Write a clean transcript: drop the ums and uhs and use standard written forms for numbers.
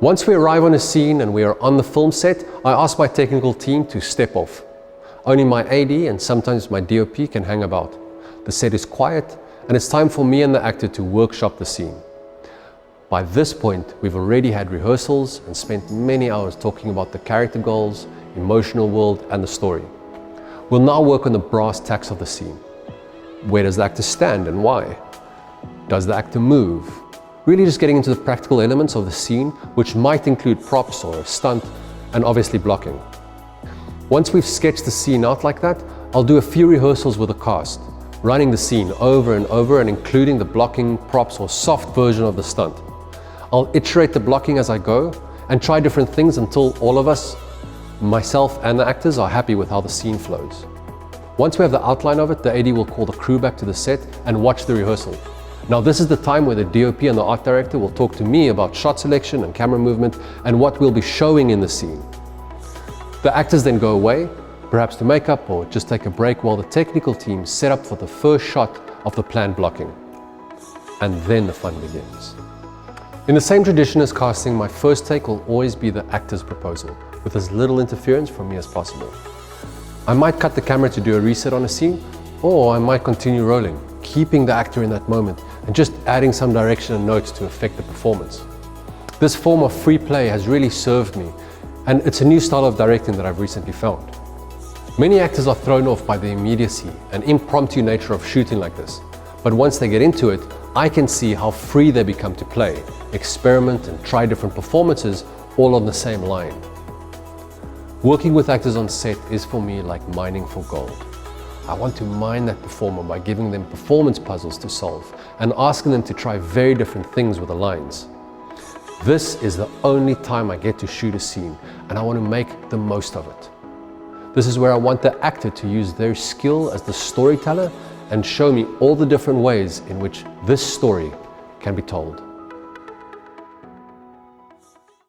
Once we arrive on a scene and we are on the film set, I ask my technical team to step off. Only my AD and sometimes my DOP can hang about. The set is quiet and it's time for me and the actor to workshop the scene. By this point, we've already had rehearsals and spent many hours talking about the character goals, emotional world and the story. We'll now work on the brass tacks of the scene. Where does the actor stand and why? Does the actor move? Really just getting into the practical elements of the scene, which might include props or a stunt, and obviously blocking. Once we've sketched the scene out like that, I'll do a few rehearsals with the cast, running the scene over and over and including the blocking, props or soft version of the stunt. I'll iterate the blocking as I go and try different things until all of us, myself and the actors, are happy with how the scene flows. Once we have the outline of it, the AD will call the crew back to the set and watch the rehearsal. Now this is the time where the DOP and the art director will talk to me about shot selection and camera movement and what we'll be showing in the scene. The actors then go away, perhaps to make up or just take a break while the technical team set up for the first shot of the planned blocking. And then the fun begins. In the same tradition as casting, my first take will always be the actor's proposal, with as little interference from me as possible. I might cut the camera to do a reset on a scene, or I might continue rolling, keeping the actor in that moment and just adding some direction and notes to affect the performance. This form of free play has really served me, and it's a new style of directing that I've recently found. Many actors are thrown off by the immediacy and impromptu nature of shooting like this, but once they get into it, I can see how free they become to play, experiment and try different performances all on the same line. Working with actors on set is for me like mining for gold. I want to mine that performer by giving them performance puzzles to solve and asking them to try very different things with the lines. This is the only time I get to shoot a scene and I want to make the most of it. This is where I want the actor to use their skill as the storyteller and show me all the different ways in which this story can be told.